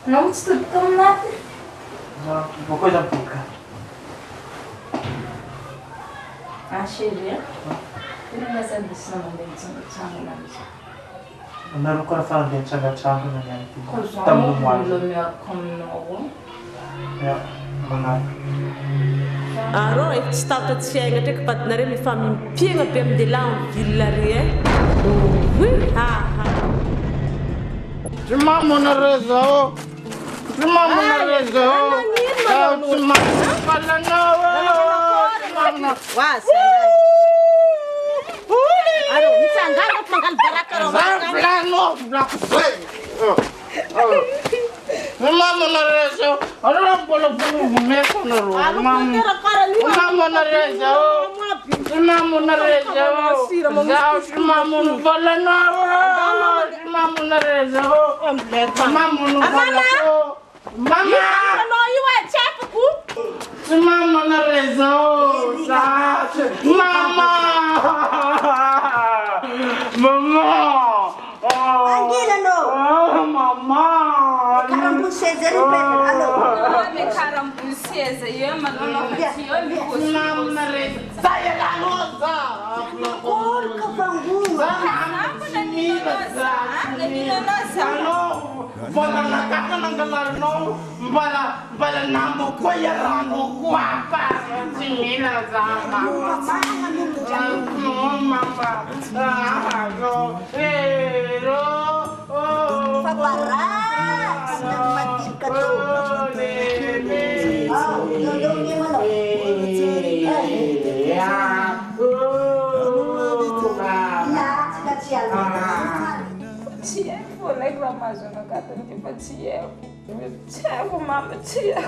S5: Não estudam nada.
S10: Uma coisa pouca.
S5: Achei bem. Não vai ser disso não, bem sangue.
S10: Meron ko na parang din sa gatsago na yan.
S5: Tamo mo lumia como
S10: Ja, manay.
S1: Aro e tsy tapitra tsy fiaigna ndraiky vadinareo efa mimpiegna be amin'ny dia lahy amin'ny ville re
S13: Simamo na reza o. Simamo na reza o. Simamo pala na o. Simamo na.
S1: Aro, mitsangana mangala baraka ro.
S13: Plano, black. Simamo na reza o. Ano lang pala bumeko na ro. Simamo na reza o. Simamo na reza o. Simamo na pala na o. Simamo na reza o. Simamo na pala o. Mama!
S1: Ano yung chef ko?
S13: Simamo na reza o. Mama! Mama!
S7: Angila no.
S13: Mama!
S7: Carampuseza ni Pedro. Alô.
S5: Me carampuseza, eu mano
S13: Simamo na reza. Sai da rosa.
S7: Porca banguma.
S13: Wala na kaka ng galarno. Bala namo ko yarano ko apa. Sinila sama. Mama. Go. Pero.
S7: Paparas. Nagmatik ka to. Yung mana?
S5: Tia, vou reclamar já na casa de tia. Tia, mama, tia.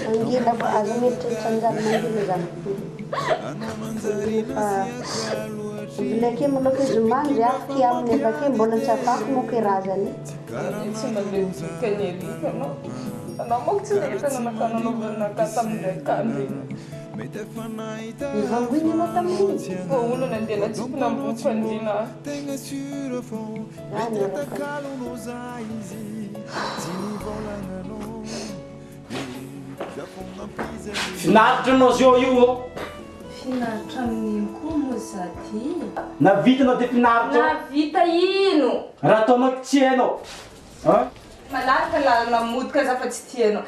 S7: Angila ba azumi tsandan mangila zam. Leki mo loki zuman ya ki amne baki bolan chapak mo ki razani.
S5: Iti maliit kanyeri kano. Ano mo tsinita na nakano na katamde kandin.
S7: Ivangwini mo tamhin.
S5: Oo, ulo nandila chip na bukan dina.
S3: Finaritra anao zio io.
S5: Finaritra amin'ny komo sady.
S3: Navitanao dia finaritra.
S5: Navita ino?
S3: Raha ataonao tsy hainao.
S5: Malalaka lalana modoka za fa tsy tianao.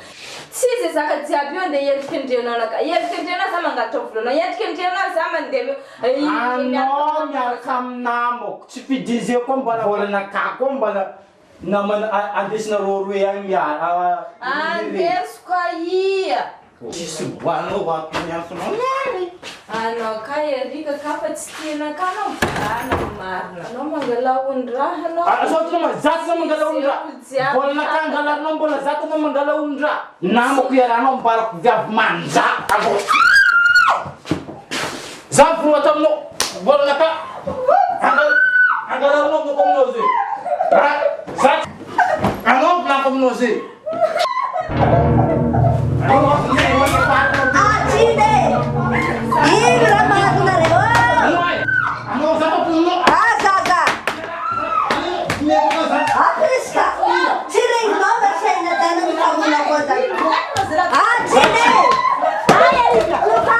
S5: Tsy izy zaka jiaby io andeha endrikendrenao naka. Endrikendrenao za mangatra volana. Endrikendrenao za mandeha
S13: Anao miaraka aminamako. Tsy fidizeko mbola volana kako mbola
S3: Naman andesina roa yang miara.
S5: Andesko ia.
S3: Jisu bano wapi nyasuna.
S5: Ano kaya Erika kafa tsy tiana ka anao ana marina. Anao mangalaony raha anao.
S3: Sao tu nama zat sama mangalaony raha. Bola nakangalarinao mbola zat anao mangalaony raha. Namako iaranao mibarako viavy manja. Zaho vao ataonao bola naka. Angalarinao mo aminao zay. Zat. Anao blanco aminao zay.
S7: Ini ramah benar ya. Zaza. Apriska. Ciring mama saya nak tanam kamu nak kota. Ciring. Erika. Zaza.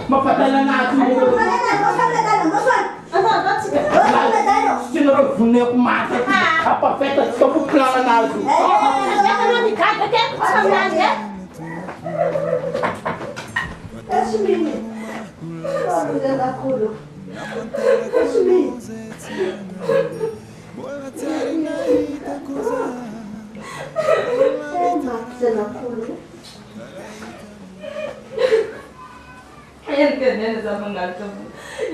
S3: Mapatala natin mo. Sinurog vune ko mata. Kapapeta sa puklana natin.
S5: Yan kanya na mengalkam.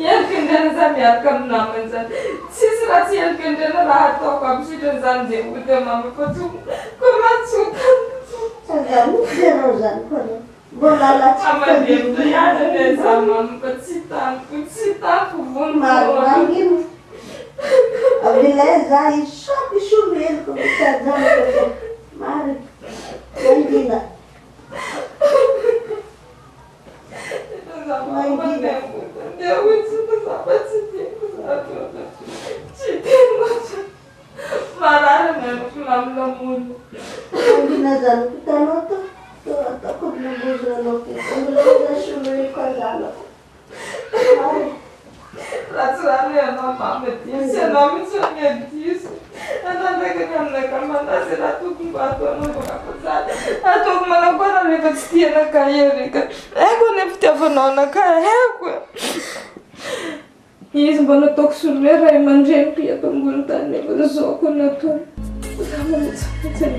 S5: Yan kanya na miarkam naman san. Sisrat yan kanya na lahat to kapsi dan san de udah mama patu. Kumatsutan.
S7: Sangamu serozan kono. Bolala
S5: Ama dia tu ya ada sama kutsitan kubun.
S7: Marangin. Beleza, e só que chuveiro como está dando. Mari. Bandina.
S5: Yes, bana tok survera manjen pia pembulutan ne pada soko na tu. Sama macam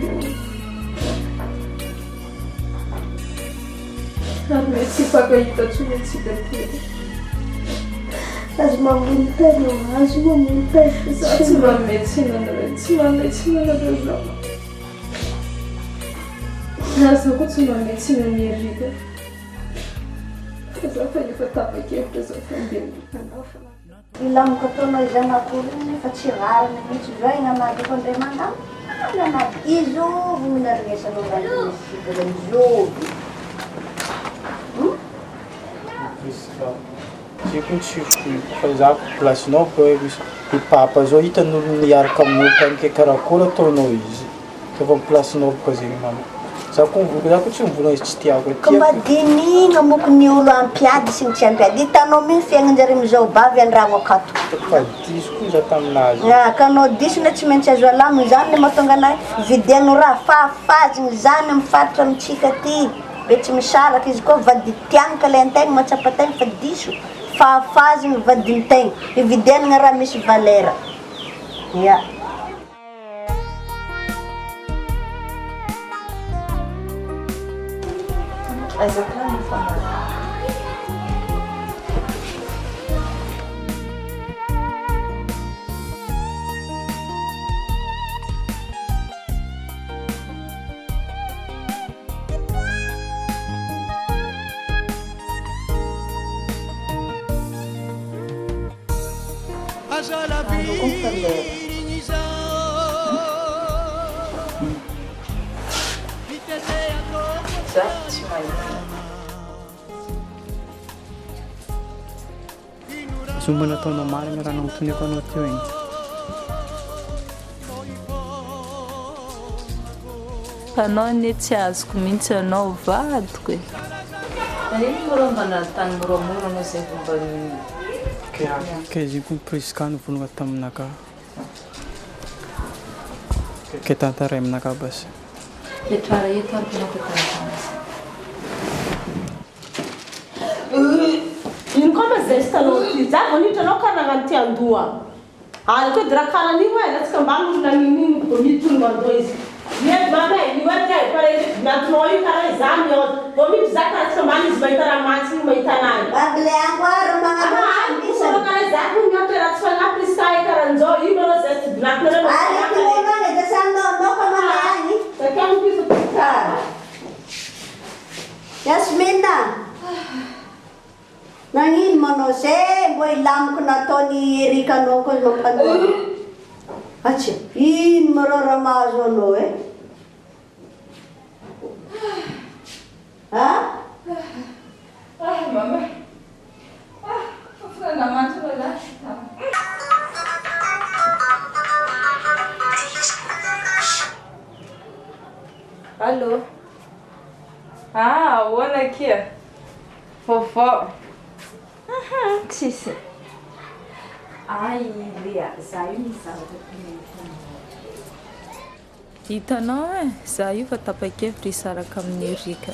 S5: Kami si pakai itu cuma si bertiga.
S7: Asma muntah, asma muntah.
S5: Asma medicina na drama. Nasa ko cuma medicina ni Erika. Essa foi de fato aqui a pessoa também.
S7: Bilang ketemu jangan aku ni kecilan ni juga yang nama tu kon remandang. Nama izu benar ke saluran ni dalam izu.
S10: Tipo fazer place não foi o papa já está no lugar como tem que caracola tornou isso que vão place não coisa mano só com já que tinha um este tiago
S7: Kemadini ngamuk niulo ampiadi sing champiadi tanomin fiang jarim zoba vian rango katu.
S10: Disco já tá na
S7: Ya kano dis na chimencha zola muzane matongana videno ra fa fazing zane mfatra mchikati beti mshala kiziko vaditiang kalenteng machapateng fadisu fa fazing vadinteng videno ngara mis valera. Ya. Exatamente.
S10: Zumba na tono mare mera não tune com o teu ainda.
S5: Anao anie tsy azoko mihitsy anao vadiko e.
S2: Aniny moramba na tany moramora anao zay fomba
S10: Ke zipo priskano vonogna taminaka. Ke tantaray aminaka basi.
S5: Petrara eto ary tena tantarana.
S1: Ino koa ma zay sitanao ty? Za vao niditranao karaha ty andoha. Ary koa dira karaha an'io e, latsaka ambany olona ninino vao miditry andoha izy. Mety mamay, io e kay pare miantonao io karaha izany eo. Vao miditry za karaha tsaka ambany izy mahita raha matsy io mahita anazy.
S7: Abile angoaro magnano
S1: Solo karaha za ko mianto raha tsy fanahy priska karan'izao. Io malô zay ty dinakina reo.
S7: Ary tionane dia sanao ka malany.
S1: Sakamo piso
S7: tsara. Yasmina. Nagnino manao zay mbô ilamiko nataony Erikanao koa mampanao. Atsia, ino marô raha mahazo anao e? Ha?
S5: Mama. Naman wala. Alô? Wala kia. Fofo. Sisi. Ai, Lia, zaho io hitanao e, zaho io fa tapa-kevitra hisaraka amin'ny Erika.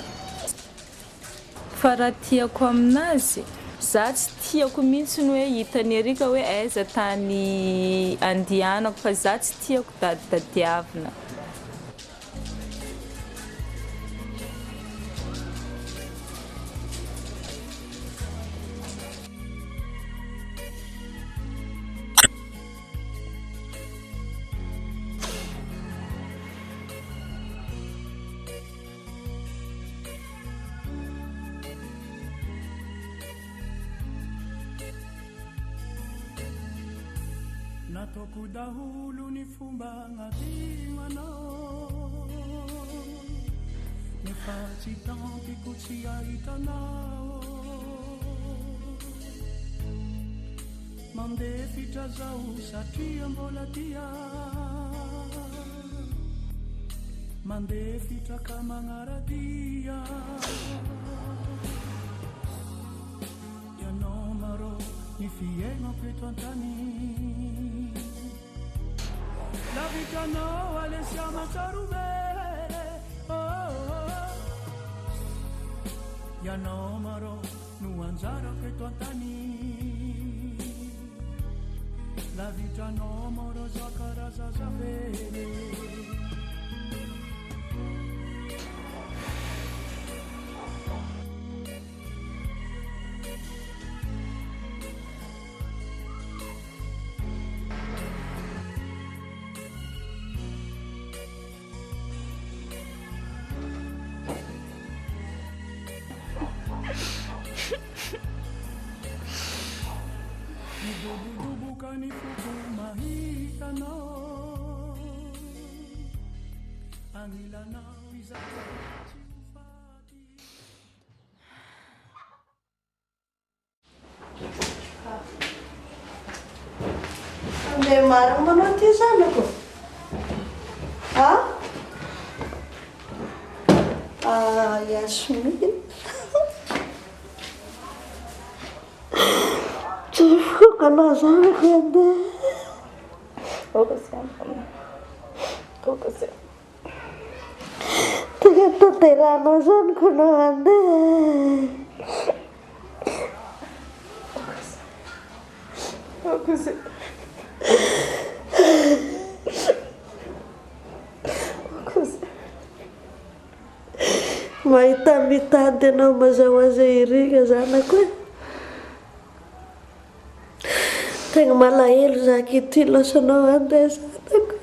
S5: Fa raha tiako aminazy, za tsy tiako mihitsy ny hoe hitany Erika hoe aiza tany andianako fa za tsy tiako dadadiavina.
S14: Natoko daholo ny fomba agnatinanao, nefa tsy tampiko tsy ahitanao. Mandeha fitra zaho satria mbola dia, mandeha fitra ka magnaradia. Ianao marô ny fiaignako eto an-tany, la vitranao alesy amatsarobe. Ianao marô no anjarako eto an-tany, la vitranao marô za karaza zavele. Dubu-dubukan ifuko mahita no, ang ilanaw isa.
S7: Ande marang manao ty zanako. Ha? Yasmin. Kalau sana kende, ternyata teranosan kuno ande. Mahita mitady anao mazahoaza irika zanako. Tegna malahelo za kity losanao andeha zanako.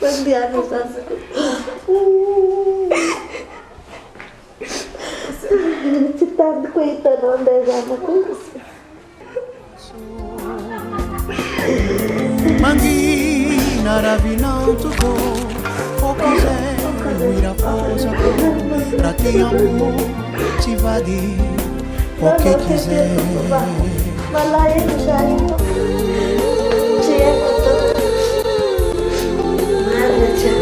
S7: Mandiana zanako. Tsy tandiko hitanao andeha zanako.
S14: Mangina ravinao toko, okazay irapozako, ratiamo tsy vady poke quiser.
S7: Malahelo za ito. Tsy haiko to. Marina siya.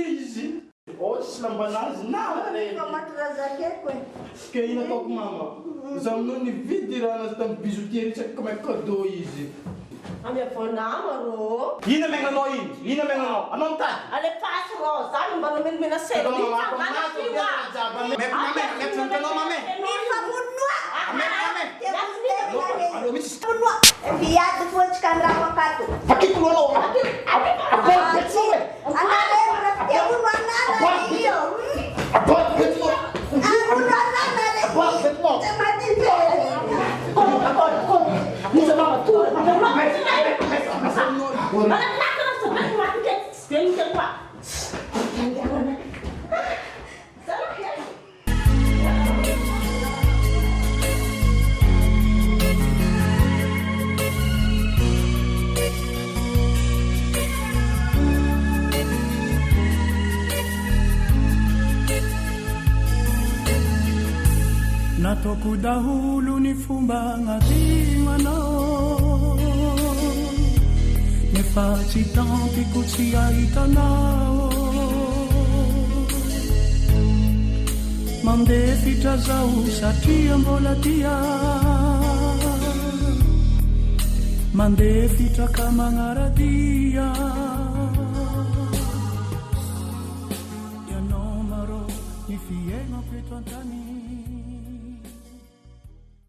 S3: izy. Tsy lambanazy na
S7: Mahatrazakeko e.
S3: Ke ina ataoko mama? Zaho aminao nividy raha anazy tamin'ny bijoutier tsaka comme cadeau izy.
S1: Amiavonama rô.
S3: Ina megnanao iny? Ina megnanao? Anao mitady?
S1: Alefatsy rô, zany mba nomenimena selo.
S7: Viado fotsy ka andrako akato.
S3: Pakiko anao.
S7: Anareo te uno anana io. Uno anana le. Te matite.
S1: Bisa mama tu. Mana nak sebab mati ke spelling ke apa? Salah ya.
S14: Natoko daholo ny fomba agnatinanao, nefa tsy tampiko tsy ahitanao. Mandefitra zaho satria mbola tia, mandefitra ka magnaradia.